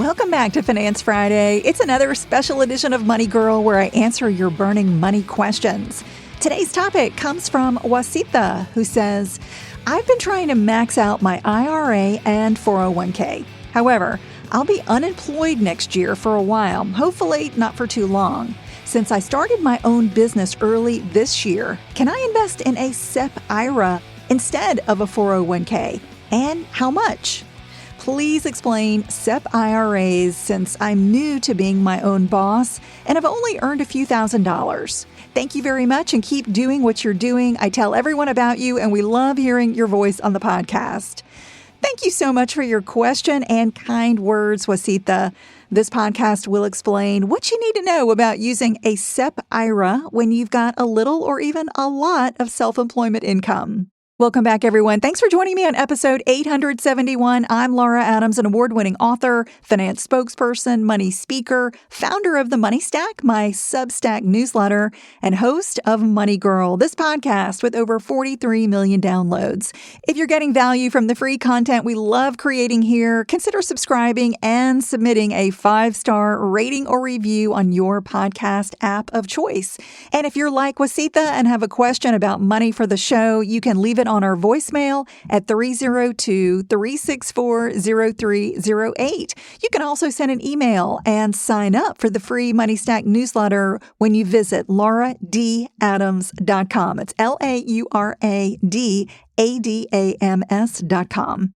Welcome back to Finance Friday. It's another special edition of Money Girl where I answer your burning money questions. Today's topic comes from Wasita, who says, I've been trying to max out my IRA and 401k. However, I'll be unemployed next year for a while, hopefully not for too long. Since I started my own business early this year, can I invest in a SEP-IRA instead of a 401k? And how much? Please explain SEP-IRAs since I'm new to being my own boss and have only earned a few $1,000s. Thank you very much and keep doing what you're doing. I tell everyone about you and we love hearing your voice on the podcast. Thank you so much for your question and kind words, Wasita. This podcast will explain what you need to know about using a SEP-IRA when you've got a little or even a lot of self-employment income. Welcome back, everyone. Thanks for joining me on episode 871. I'm Laura Adams, an award-winning author, finance spokesperson, money speaker, founder of The Money Stack, my Substack newsletter, and host of Money Girl, this podcast with over 43 million downloads. If you're getting value from the free content we love creating here, consider subscribing and submitting a 5-star rating or review on your podcast app of choice. And if you're like Wasita and have a question about money for the show, you can leave it on our voicemail at 302-364-0308. You can also send an email and sign up for the free Money Stack newsletter when you visit lauradadams.com. It's LAURADADAMS.com.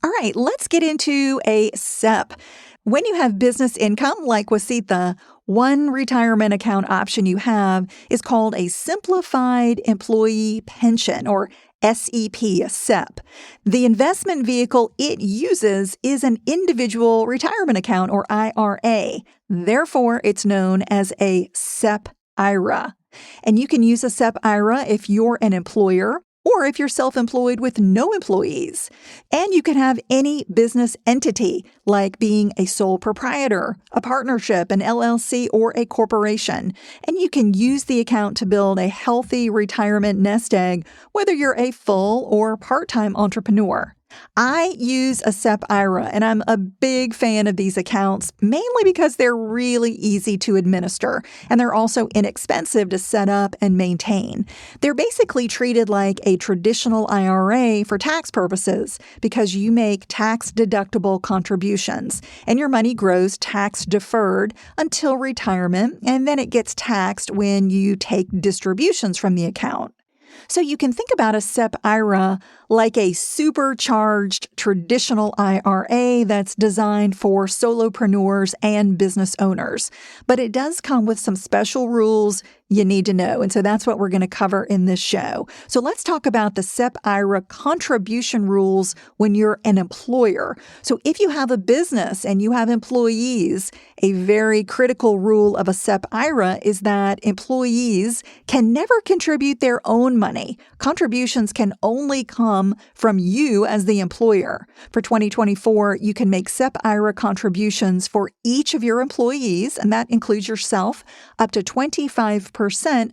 All right, let's get into a SEP. When you have business income like Wasita, one retirement account option you have is called a Simplified Employee Pension, or SEP, a SEP. The investment vehicle it uses is an individual retirement account, or IRA. Therefore, it's known as a SEP-IRA. And you can use a SEP-IRA if you're an employer or if you're self-employed with no employees. And you can have any business entity, like being a sole proprietor, a partnership, an LLC, or a corporation. And you can use the account to build a healthy retirement nest egg, whether you're a full or part-time entrepreneur. I use a SEP-IRA, and I'm a big fan of these accounts, mainly because they're really easy to administer, and they're also inexpensive to set up and maintain. They're basically treated like a traditional IRA for tax purposes because you make tax-deductible contributions, and your money grows tax-deferred until retirement, and then it gets taxed when you take distributions from the account. So you can think about a SEP-IRA like a supercharged traditional IRA that's designed for solopreneurs and business owners. But it does come with some special rules you need to know. And so that's what we're going to cover in this show. So let's talk about the SEP-IRA contribution rules when you're an employer. So if you have a business and you have employees, a very critical rule of a SEP-IRA is that employees can never contribute their own money. Contributions can only come from you as the employer. For 2024, you can make SEP-IRA contributions for each of your employees, and that includes yourself, up to 25%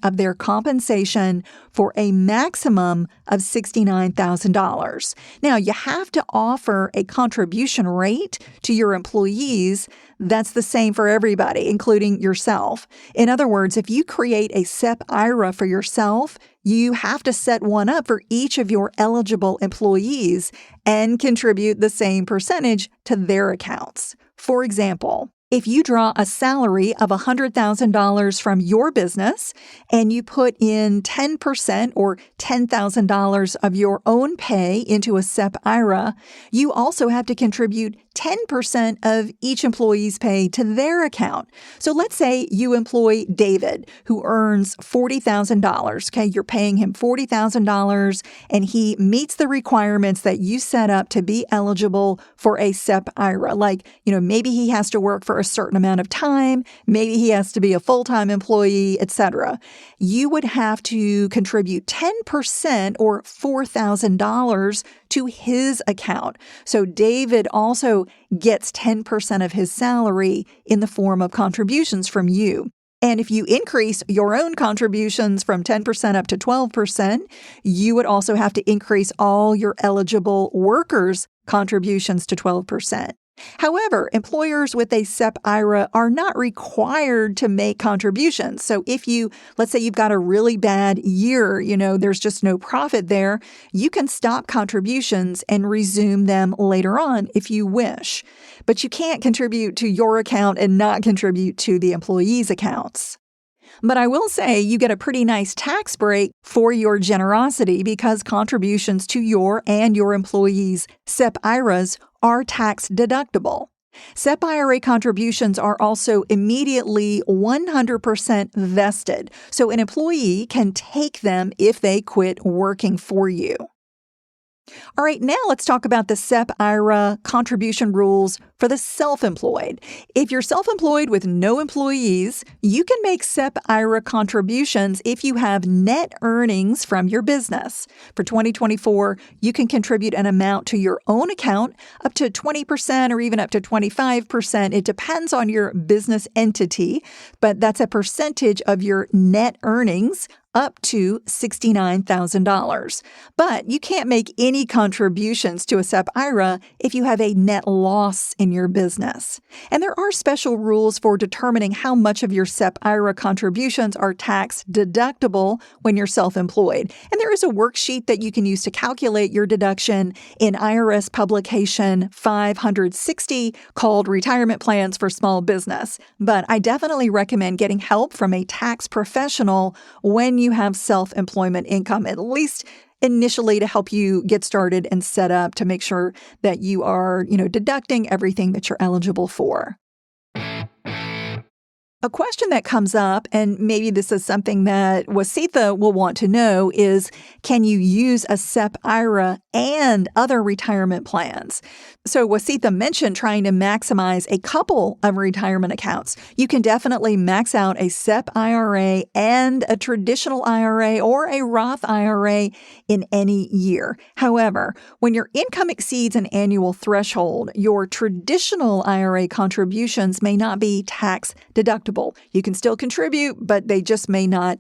of their compensation for a maximum of $69,000. Now, you have to offer a contribution rate to your employees that's the same for everybody, including yourself. In other words, if you create a SEP-IRA for yourself, you have to set one up for each of your eligible employees and contribute the same percentage to their accounts. For example, if you draw a salary of $100,000 from your business and you put in 10% or $10,000 of your own pay into a SEP-IRA, you also have to contribute 10% of each employee's pay to their account. So let's say you employ David, who earns $40,000. Okay, you're paying him $40,000 and he meets the requirements that you set up to be eligible for a SEP-IRA. Like, maybe he has to work for a certain amount of time, maybe he has to be a full-time employee, etc. You would have to contribute 10% or $4,000 to his account. So David also gets 10% of his salary in the form of contributions from you. And if you increase your own contributions from 10% up to 12%, you would also have to increase all your eligible workers' contributions to 12%. However, employers with a SEP-IRA are not required to make contributions. So let's say you've got a really bad year, there's just no profit there, you can stop contributions and resume them later on if you wish. But you can't contribute to your account and not contribute to the employees' accounts. But I will say you get a pretty nice tax break for your generosity because contributions to your and your employees' SEP-IRAs are tax deductible. SEP-IRA contributions are also immediately 100% vested, so an employee can take them if they quit working for you. All right, now let's talk about the SEP-IRA contribution rules for the self-employed. If you're self-employed with no employees, you can make SEP-IRA contributions if you have net earnings from your business. For 2024, you can contribute an amount to your own account up to 20% or even up to 25%. It depends on your business entity, but that's a percentage of your net earnings up to $69,000. But you can't make any contributions to a SEP-IRA if you have a net loss in your business. And there are special rules for determining how much of your SEP-IRA contributions are tax deductible when you're self-employed. And there is a worksheet that you can use to calculate your deduction in IRS publication 560 called Retirement Plans for Small Business. But I definitely recommend getting help from a tax professional when you have self-employment income, at least initially, to help you get started and set up to make sure that you are, deducting everything that you're eligible for. A question that comes up, and maybe this is something that Wasitha will want to know, is can you use a SEP-IRA and other retirement plans? So Wasitha mentioned trying to maximize a couple of retirement accounts. You can definitely max out a SEP-IRA and a traditional IRA or a Roth IRA in any year. However, when your income exceeds an annual threshold, your traditional IRA contributions may not be tax deductible. You can still contribute, but they just may not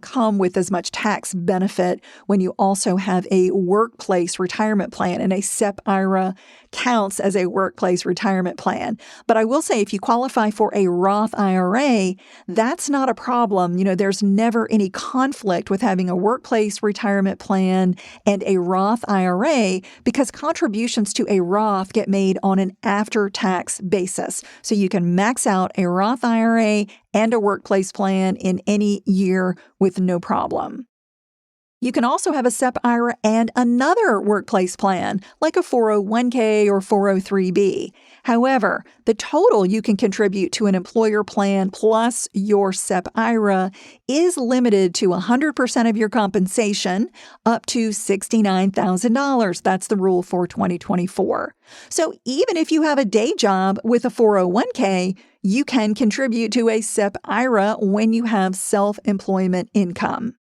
come with as much tax benefit when you also have a workplace retirement plan, and a SEP-IRA counts as a workplace retirement plan. But I will say if you qualify for a Roth IRA, that's not a problem. There's never any conflict with having a workplace retirement plan and a Roth IRA because contributions to a Roth get made on an after-tax basis. So you can max out a Roth IRA and a workplace plan in any year with no problem. You can also have a SEP-IRA and another workplace plan, like a 401k or 403b. However, the total you can contribute to an employer plan plus your SEP-IRA is limited to 100% of your compensation, up to $69,000. That's the rule for 2024. So even if you have a day job with a 401k, you can contribute to a SEP-IRA when you have self-employment income.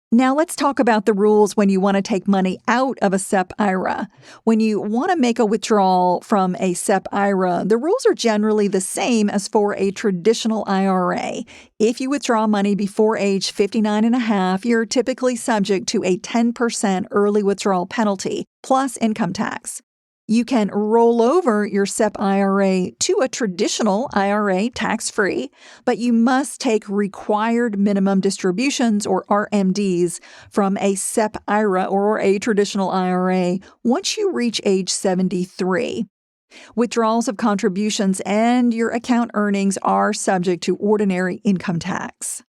Now let's talk about the rules when you want to take money out of a SEP-IRA. When you want to make a withdrawal from a SEP-IRA, the rules are generally the same as for a traditional IRA. If you withdraw money before age 59 and a half, you're typically subject to a 10% early withdrawal penalty, plus income tax. You can roll over your SEP-IRA to a traditional IRA tax-free, but you must take required minimum distributions, or RMDs, from a SEP-IRA or a traditional IRA once you reach age 73. Withdrawals of contributions and your account earnings are subject to ordinary income tax.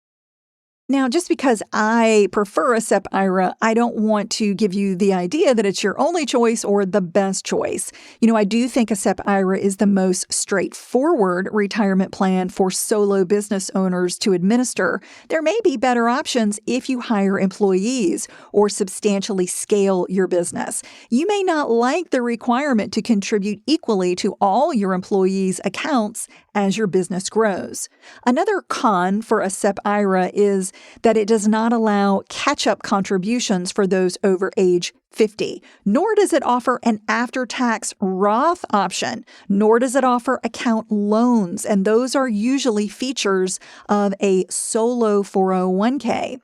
Now, just because I prefer a SEP-IRA, I don't want to give you the idea that it's your only choice or the best choice. I do think a SEP-IRA is the most straightforward retirement plan for solo business owners to administer. There may be better options if you hire employees or substantially scale your business. You may not like the requirement to contribute equally to all your employees' accounts as your business grows. Another con for a SEP-IRA is that it does not allow catch-up contributions for those over age 50, nor does it offer an after-tax Roth option, nor does it offer account loans, and those are usually features of a solo 401k.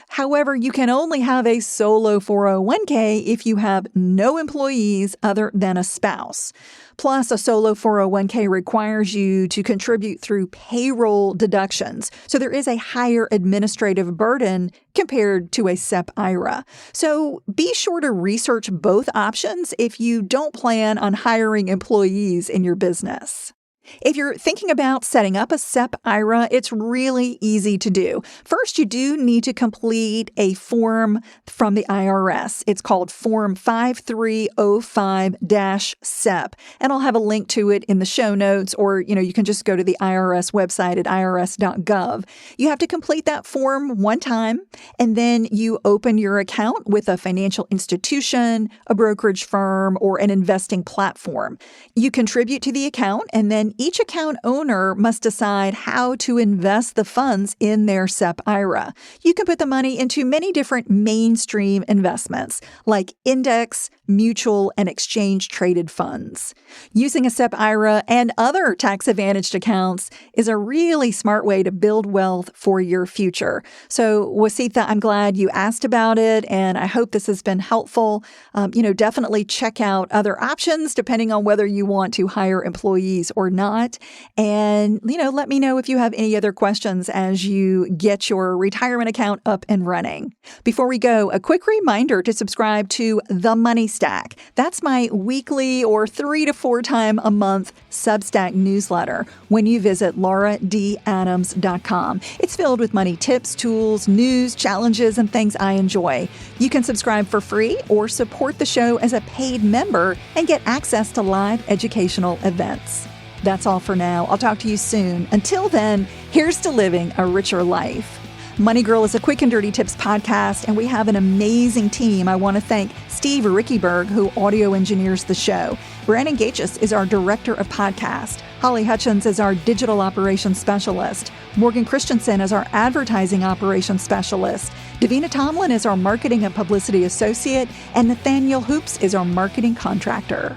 However, you can only have a solo 401k if you have no employees other than a spouse. Plus, a solo 401k requires you to contribute through payroll deductions, so there is a higher administrative burden compared to a SEP-IRA. So be sure to research both options if you don't plan on hiring employees in your business. If you're thinking about setting up a SEP-IRA, it's really easy to do. First, you do need to complete a form from the IRS. It's called Form 5305-SEP, and I'll have a link to it in the show notes, or you can just go to the IRS website at irs.gov. You have to complete that form one time, and then you open your account with a financial institution, a brokerage firm, or an investing platform. You contribute to the account, and then each account owner must decide how to invest the funds in their SEP-IRA. You can put the money into many different mainstream investments like index, mutual, and exchange-traded funds. Using a SEP-IRA and other tax-advantaged accounts is a really smart way to build wealth for your future. So, Wasitha, I'm glad you asked about it, and I hope this has been helpful. Definitely check out other options depending on whether you want to hire employees or not. And, let me know if you have any other questions as you get your retirement account up and running. Before we go, a quick reminder to subscribe to The Money Stack. That's my weekly or 3 to 4 time a month Substack newsletter when you visit lauradadams.com. It's filled with money tips, tools, news, challenges, and things I enjoy. You can subscribe for free or support the show as a paid member and get access to live educational events. That's all for now. I'll talk to you soon. Until then, here's to living a richer life. Money Girl is a quick and dirty tips podcast, and we have an amazing team. I want to thank Steve Rickyberg, who audio engineers the show. Brandon Gages is our director of podcast. Holly Hutchins is our digital operations specialist. Morgan Christensen is our advertising operations specialist. Davina Tomlin is our marketing and publicity associate. And Nathaniel Hoops is our marketing contractor.